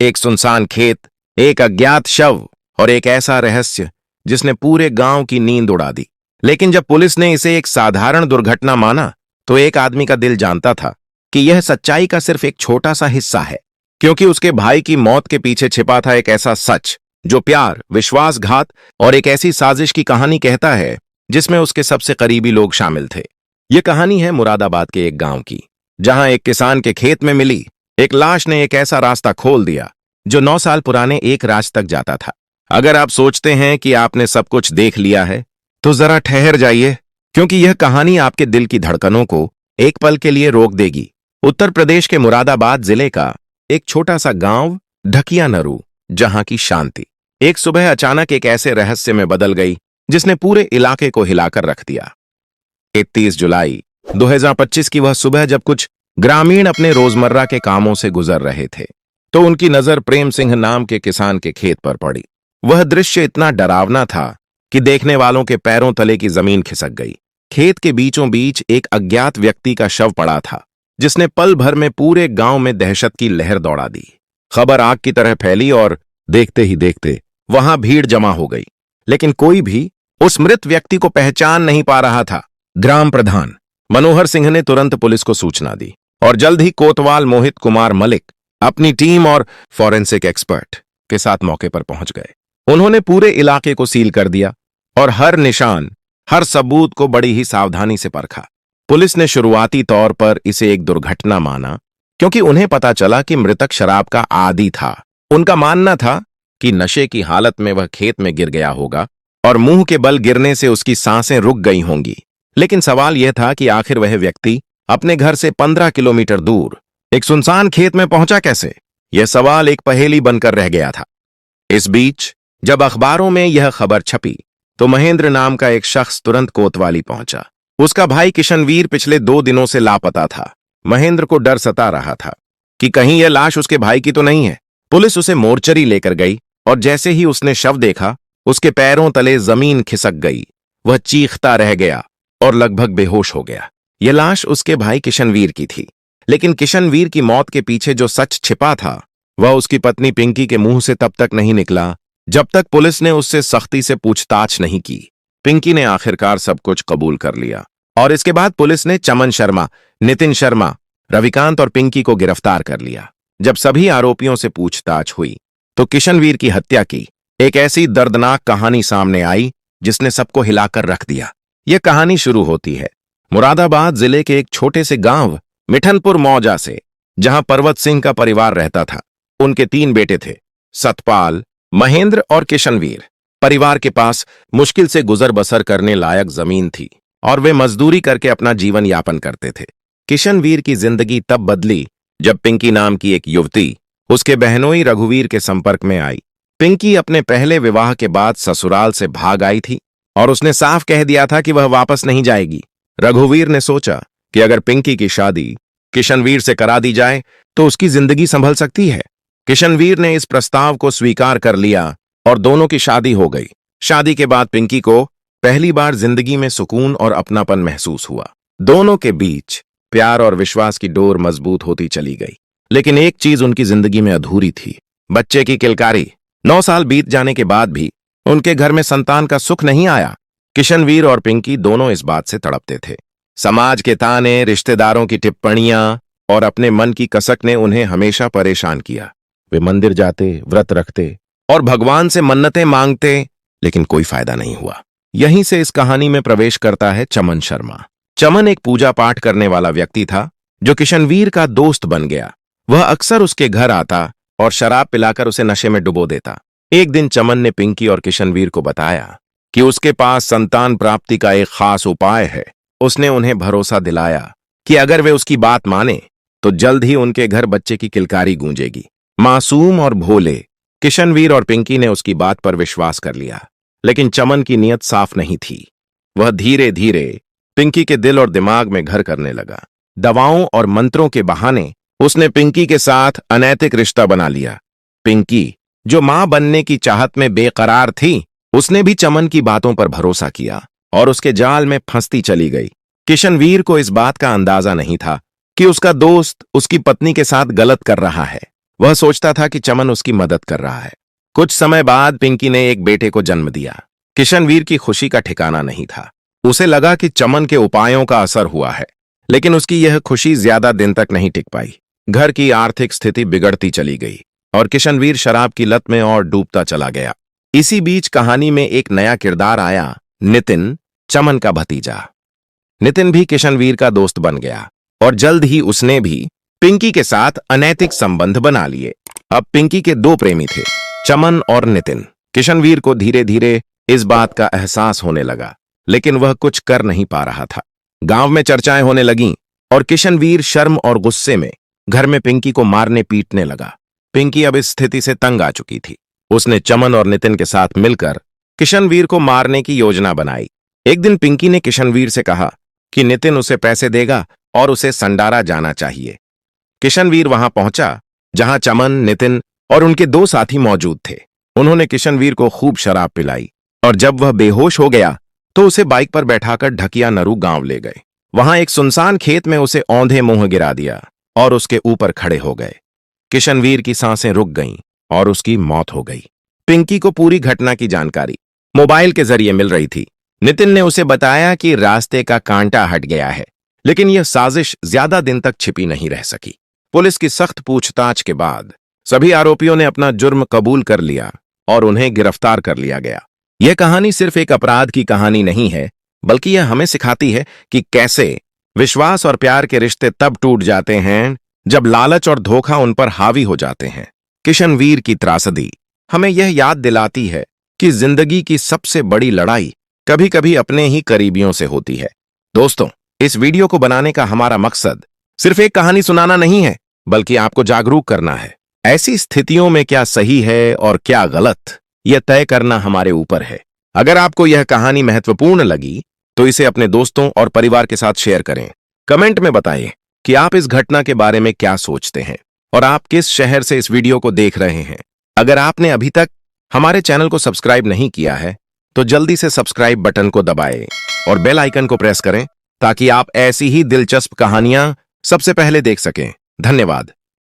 एक सुनसान खेत, एक अज्ञात शव और एक ऐसा रहस्य जिसने पूरे गांव की नींद उड़ा दी। लेकिन जब पुलिस ने इसे एक साधारण दुर्घटना माना तो एक आदमी का दिल जानता था कि यह सच्चाई का सिर्फ एक छोटा सा हिस्सा है, क्योंकि उसके भाई की मौत के पीछे छिपा था एक ऐसा सच जो प्यार, विश्वासघात और एक ऐसी साजिश की कहानी कहता है जिसमें उसके सबसे करीबी लोग शामिल थे। यह कहानी है मुरादाबाद के एक गांव की, जहां एक किसान के खेत में मिली एक लाश ने एक ऐसा रास्ता खोल दिया जो 9 साल पुराने एक राज तक जाता था। अगर आप सोचते हैं कि आपने सब कुछ देख लिया है तो जरा ठहर जाइए, क्योंकि यह कहानी आपके दिल की धड़कनों को एक पल के लिए रोक देगी। उत्तर प्रदेश के मुरादाबाद जिले का एक छोटा सा गांव ढकिया नरू, जहां की शांति एक सुबह अचानक एक ऐसे रहस्य में बदल गई जिसने पूरे इलाके को हिलाकर रख दिया। 31 जुलाई 2025 की वह सुबह जब कुछ ग्रामीण अपने रोजमर्रा के कामों से गुजर रहे थे तो उनकी नजर प्रेम सिंह नाम के किसान के खेत पर पड़ी। वह दृश्य इतना डरावना था कि देखने वालों के पैरों तले की जमीन खिसक गई। खेत के बीचों बीच एक अज्ञात व्यक्ति का शव पड़ा था, जिसने पल भर में पूरे गांव में दहशत की लहर दौड़ा दी। खबर आग की तरह फैली और देखते ही देखते वहां भीड़ जमा हो गई, लेकिन कोई भी उस मृत व्यक्ति को पहचान नहीं पा रहा था। ग्राम प्रधान मनोहर सिंह ने तुरंत पुलिस को सूचना दी और जल्द ही कोतवाल मोहित कुमार मलिक अपनी टीम और फॉरेंसिक एक्सपर्ट के साथ मौके पर पहुंच गए। उन्होंने पूरे इलाके को सील कर दिया और हर निशान, हर सबूत को बड़ी ही सावधानी से परखा। पुलिस ने शुरुआती तौर पर इसे एक दुर्घटना माना, क्योंकि उन्हें पता चला कि मृतक शराब का आदी था। उनका मानना था कि नशे की हालत में वह खेत में गिर गया होगा और मुंह के बल गिरने से उसकी सांसें रुक गई होंगी। लेकिन सवाल यह था कि आखिर वह व्यक्ति अपने घर से 15 किलोमीटर दूर एक सुनसान खेत में पहुंचा कैसे? यह सवाल एक पहेली बनकर रह गया था। इस बीच जब अखबारों में यह खबर छपी तो महेंद्र नाम का एक शख्स तुरंत कोतवाली पहुंचा। उसका भाई किशनवीर पिछले 2 दिनों से लापता था। महेंद्र को डर सता रहा था कि कहीं यह लाश उसके भाई की तो नहीं है। पुलिस उसे मोर्चरी लेकर गई और जैसे ही उसने शव देखा, उसके पैरों तले जमीन खिसक गई। वह चीखता रह गया और लगभग बेहोश हो गया। यह लाश उसके भाई किशनवीर की थी, लेकिन किशनवीर की मौत के पीछे जो सच छिपा था वह उसकी पत्नी पिंकी के मुंह से तब तक नहीं निकला जब तक पुलिस ने उससे सख्ती से पूछताछ नहीं की। पिंकी ने आखिरकार सब कुछ कबूल कर लिया और इसके बाद पुलिस ने चमन शर्मा, नितिन शर्मा, रविकांत और पिंकी को गिरफ्तार कर लिया। जब सभी आरोपियों से पूछताछ हुई तो किशनवीर की हत्या की एक ऐसी दर्दनाक कहानी सामने आई जिसने सबको हिलाकर रख दिया। यह कहानी शुरू होती है मुरादाबाद जिले के एक छोटे से गांव मिठनपुर मौजा से, जहां पर्वत सिंह का परिवार रहता था। उनके 3 बेटे थे, सतपाल, महेंद्र और किशनवीर। परिवार के पास मुश्किल से गुजर बसर करने लायक जमीन थी और वे मजदूरी करके अपना जीवन यापन करते थे। किशनवीर की जिंदगी तब बदली जब पिंकी नाम की एक युवती उसके बहनोई रघुवीर के संपर्क में आई। पिंकी अपने पहले विवाह के बाद ससुराल से भाग आई थी और उसने साफ कह दिया था कि वह वापस नहीं जाएगी। रघुवीर ने सोचा कि अगर पिंकी की शादी किशनवीर से करा दी जाए तो उसकी जिंदगी संभल सकती है। किशनवीर ने इस प्रस्ताव को स्वीकार कर लिया और दोनों की शादी हो गई। शादी के बाद पिंकी को पहली बार जिंदगी में सुकून और अपनापन महसूस हुआ। दोनों के बीच प्यार और विश्वास की डोर मजबूत होती चली गई। लेकिन एक चीज उनकी जिंदगी में अधूरी थी, बच्चे की किलकारी। 9 साल बीत जाने के बाद भी उनके घर में संतान का सुख नहीं आया। किशनवीर और पिंकी दोनों इस बात से तड़पते थे। समाज के ताने, रिश्तेदारों की टिप्पणियां और अपने मन की कसक ने उन्हें हमेशा परेशान किया। वे मंदिर जाते, व्रत रखते और भगवान से मन्नतें मांगते, लेकिन कोई फायदा नहीं हुआ। यहीं से इस कहानी में प्रवेश करता है चमन शर्मा। चमन एक पूजा पाठ करने वाला व्यक्ति था जो किशनवीर का दोस्त बन गया। वह अक्सर उसके घर आता और शराब पिलाकर उसे नशे में डुबो देता। एक दिन चमन ने पिंकी और किशनवीर को बताया कि उसके पास संतान प्राप्ति का एक खास उपाय है। उसने उन्हें भरोसा दिलाया कि अगर वे उसकी बात माने तो जल्द ही उनके घर बच्चे की किलकारी गूंजेगी। मासूम और भोले किशनवीर और पिंकी ने उसकी बात पर विश्वास कर लिया, लेकिन चमन की नीयत साफ नहीं थी। वह धीरे धीरे पिंकी के दिल और दिमाग में घर करने लगा। दवाओं और मंत्रों के बहाने उसने पिंकी के साथ अनैतिक रिश्ता बना लिया। पिंकी, जो मां बनने की चाहत में बेकरार थी, उसने भी चमन की बातों पर भरोसा किया और उसके जाल में फंसती चली गई। किशनवीर को इस बात का अंदाजा नहीं था कि उसका दोस्त उसकी पत्नी के साथ गलत कर रहा है। वह सोचता था कि चमन उसकी मदद कर रहा है। कुछ समय बाद पिंकी ने एक बेटे को जन्म दिया। किशनवीर की खुशी का ठिकाना नहीं था। उसे लगा कि चमन के उपायों का असर हुआ है, लेकिन उसकी यह खुशी ज्यादा दिन तक नहीं टिक पाई। घर की आर्थिक स्थिति बिगड़ती चली गई और किशनवीर शराब की लत में और डूबता चला गया। इसी बीच कहानी में एक नया किरदार आया, नितिन, चमन का भतीजा। नितिन भी किशनवीर का दोस्त बन गया और जल्द ही उसने भी पिंकी के साथ अनैतिक संबंध बना लिए। अब पिंकी के दो प्रेमी थे, चमन और नितिन। किशनवीर को धीरे धीरे इस बात का एहसास होने लगा, लेकिन वह कुछ कर नहीं पा रहा था। गांव में चर्चाएं होने लगीं और किशनवीर शर्म और गुस्से में घर में पिंकी को मारने पीटने लगा। पिंकी अब इस स्थिति से तंग आ चुकी थी। उसने चमन और नितिन के साथ मिलकर किशनवीर को मारने की योजना बनाई। एक दिन पिंकी ने किशनवीर से कहा कि नितिन उसे पैसे देगा और उसे संडारा जाना चाहिए। किशनवीर वहां पहुंचा जहां चमन, नितिन और उनके दो साथी मौजूद थे। उन्होंने किशनवीर को खूब शराब पिलाई और जब वह बेहोश हो गया तो उसे बाइक पर बैठाकर ढकिया नरू गांव ले गए। वहां एक सुनसान खेत में उसे औंधे मुंह गिरा दिया और उसके ऊपर खड़े हो गए। किशनवीर की सांसें रुक गईं और उसकी मौत हो गई। पिंकी को पूरी घटना की जानकारी मोबाइल के जरिए मिल रही थी। नितिन ने उसे बताया कि रास्ते का कांटा हट गया है, लेकिन यह साजिश ज्यादा दिन तक छिपी नहीं रह सकी। पुलिस की सख्त पूछताछ के बाद सभी आरोपियों ने अपना जुर्म कबूल कर लिया और उन्हें गिरफ्तार कर लिया गया। यह कहानी सिर्फ एक अपराध की कहानी नहीं है, बल्कि यह हमें सिखाती है कि कैसे विश्वास और प्यार के रिश्ते तब टूट जाते हैं जब लालच और धोखा उन पर हावी हो जाते हैं। किशनवीर की त्रासदी हमें यह याद दिलाती है कि जिंदगी की सबसे बड़ी लड़ाई कभी कभी अपने ही करीबियों से होती है। दोस्तों, इस वीडियो को बनाने का हमारा मकसद सिर्फ एक कहानी सुनाना नहीं है, बल्कि आपको जागरूक करना है। ऐसी स्थितियों में क्या सही है और क्या गलत, यह तय करना हमारे ऊपर है। अगर आपको यह कहानी महत्वपूर्ण लगी तो इसे अपने दोस्तों और परिवार के साथ शेयर करें। कमेंट में बताइए कि आप इस घटना के बारे में क्या सोचते हैं और आप किस शहर से इस वीडियो को देख रहे हैं। अगर आपने अभी तक हमारे चैनल को सब्सक्राइब नहीं किया है तो जल्दी से सब्सक्राइब बटन को दबाएं और बेल आइकन को प्रेस करें ताकि आप ऐसी ही दिलचस्प कहानियां सबसे पहले देख सकें। धन्यवाद।